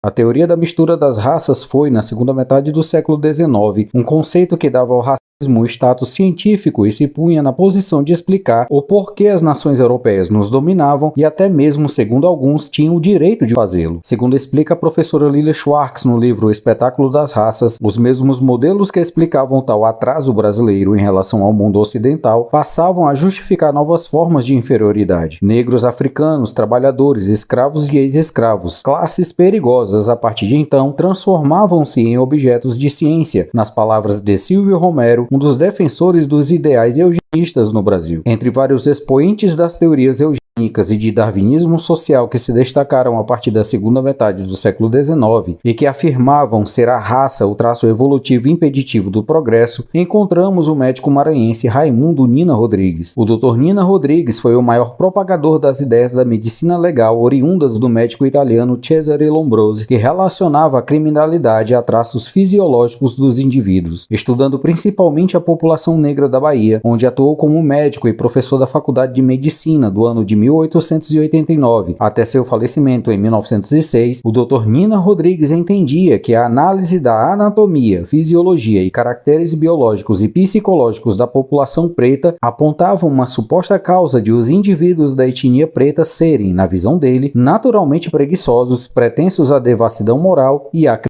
A teoria da mistura das raças foi, na segunda metade do século XIX, um conceito que dava ao racismo um status científico e se punha na posição de explicar o porquê as nações europeias nos dominavam e até mesmo, segundo alguns, tinham o direito de fazê-lo. Segundo explica a professora Lilia Schwartz no livro O Espetáculo das Raças, os mesmos modelos que explicavam tal atraso brasileiro em relação ao mundo ocidental passavam a justificar novas formas de inferioridade. Negros, africanos, trabalhadores, escravos e ex-escravos, classes perigosas a partir de então, transformavam-se em objetos de ciência, nas palavras de Silvio Romero, um dos defensores dos ideais eugenistas no Brasil. Entre vários expoentes das teorias eugênicas e de darwinismo social que se destacaram a partir da segunda metade do século XIX e que afirmavam ser a raça o traço evolutivo impeditivo do progresso, encontramos o médico maranhense Raimundo Nina Rodrigues. O Dr. Nina Rodrigues foi o maior propagador das ideias da medicina legal oriundas do médico italiano Cesare Lombrosi, que relacionava a criminalidade a traços fisiológicos dos indivíduos, estudando principalmente a população negra da Bahia, onde atuou como médico e professor da Faculdade de Medicina do ano de 1889 até seu falecimento em 1906. O Dr. Nina Rodrigues entendia que a análise da anatomia, fisiologia e caracteres biológicos e psicológicos da população preta apontavam uma suposta causa de os indivíduos da etnia preta serem, na visão dele, naturalmente preguiçosos, pretensos à devassidão moral e à criminalidade.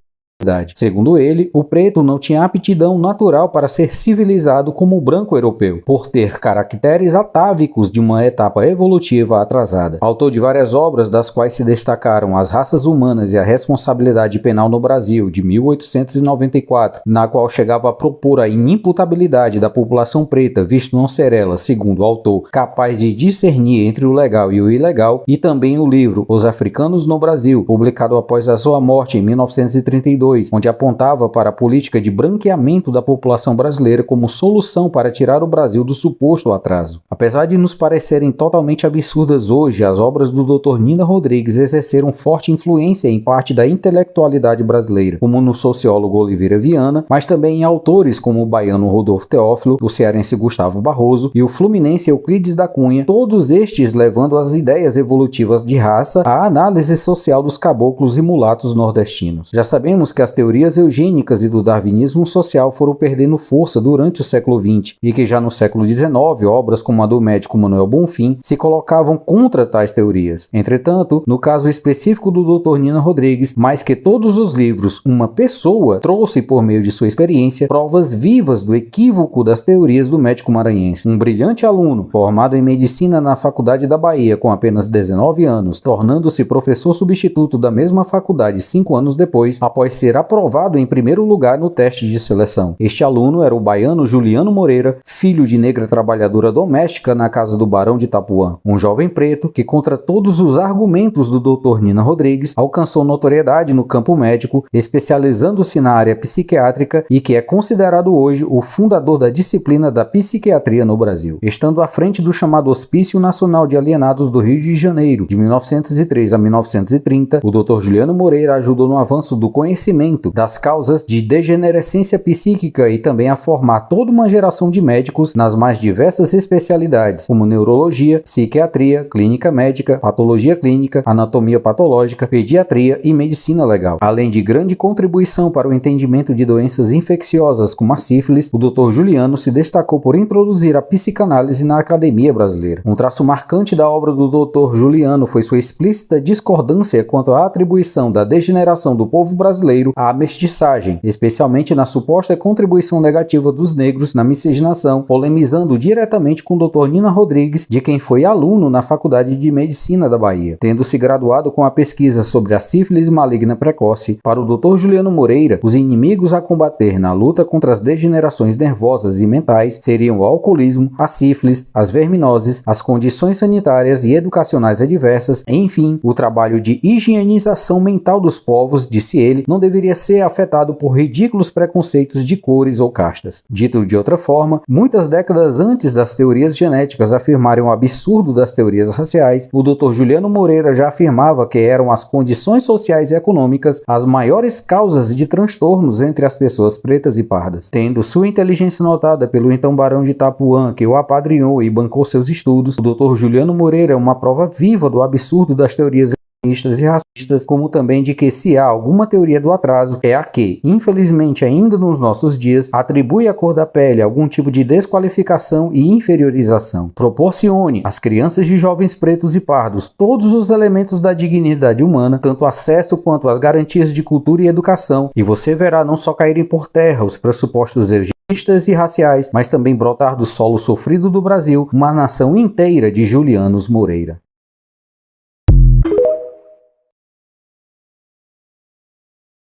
Segundo ele, o preto não tinha aptidão natural para ser civilizado como o branco europeu, por ter caracteres atávicos de uma etapa evolutiva atrasada. Autor de várias obras, das quais se destacaram As Raças Humanas e a Responsabilidade Penal no Brasil, de 1894, na qual chegava a propor a inimputabilidade da população preta, visto não ser ela, segundo o autor, capaz de discernir entre o legal e o ilegal, e também o livro Os Africanos no Brasil, publicado após a sua morte em 1932, onde apontava para a política de branqueamento da população brasileira como solução para tirar o Brasil do suposto atraso. Apesar de nos parecerem totalmente absurdas hoje, as obras do Dr. Nina Rodrigues exerceram forte influência em parte da intelectualidade brasileira, como no sociólogo Oliveira Viana, mas também em autores como o baiano Rodolfo Teófilo, o cearense Gustavo Barroso e o fluminense Euclides da Cunha, todos estes levando as ideias evolutivas de raça à análise social dos caboclos e mulatos nordestinos. Já sabemos que as teorias eugênicas e do darwinismo social foram perdendo força durante o século XX e que já no século XIX, obras como a do médico Manuel Bonfim se colocavam contra tais teorias. Entretanto, no caso específico do Dr. Nina Rodrigues, mais que todos os livros, uma pessoa trouxe por meio de sua experiência provas vivas do equívoco das teorias do médico maranhense. Um brilhante aluno, formado em medicina na Faculdade da Bahia com apenas 19 anos, tornando-se professor substituto da mesma faculdade 5 anos depois, após ser aprovado em primeiro lugar no teste de seleção. Este aluno era o baiano Juliano Moreira, filho de negra trabalhadora doméstica na casa do Barão de Itapuã, um jovem preto que, contra todos os argumentos do Dr. Nina Rodrigues, alcançou notoriedade no campo médico, especializando-se na área psiquiátrica e que é considerado hoje o fundador da disciplina da psiquiatria no Brasil. Estando à frente do chamado Hospício Nacional de Alienados do Rio de Janeiro, de 1903 a 1930, o Dr. Juliano Moreira ajudou no avanço do conhecimento das causas de degenerescência psíquica e também a formar toda uma geração de médicos nas mais diversas especialidades, como neurologia, psiquiatria, clínica médica, patologia clínica, anatomia patológica, pediatria e medicina legal. Além de grande contribuição para o entendimento de doenças infecciosas como a sífilis, o Dr. Juliano se destacou por introduzir a psicanálise na academia brasileira. Um traço marcante da obra do Dr. Juliano foi sua explícita discordância quanto à atribuição da degeneração do povo brasileiro à mestiçagem, especialmente na suposta contribuição negativa dos negros na miscigenação, polemizando diretamente com o Dr. Nina Rodrigues, de quem foi aluno na Faculdade de Medicina da Bahia. Tendo se graduado com a pesquisa sobre a sífilis maligna precoce, para o Dr. Juliano Moreira, os inimigos a combater na luta contra as degenerações nervosas e mentais seriam o alcoolismo, a sífilis, as verminoses, as condições sanitárias e educacionais adversas, enfim, o trabalho de higienização mental dos povos, disse ele, não deveria ser afetado por ridículos preconceitos de cores ou castas. Dito de outra forma, muitas décadas antes das teorias genéticas afirmarem o absurdo das teorias raciais, o Dr. Juliano Moreira já afirmava que eram as condições sociais e econômicas as maiores causas de transtornos entre as pessoas pretas e pardas. Tendo sua inteligência notada pelo então Barão de Itapuã, que o apadrinhou e bancou seus estudos, o Dr. Juliano Moreira é uma prova viva do absurdo das teorias e racistas, como também de que se há alguma teoria do atraso, é a que, infelizmente ainda nos nossos dias, atribui à cor da pele algum tipo de desqualificação e inferiorização. Proporcione às crianças e jovens pretos e pardos todos os elementos da dignidade humana, tanto acesso quanto às garantias de cultura e educação, e você verá não só caírem por terra os pressupostos eugenistas e raciais, mas também brotar do solo sofrido do Brasil uma nação inteira de Julianos Moreira.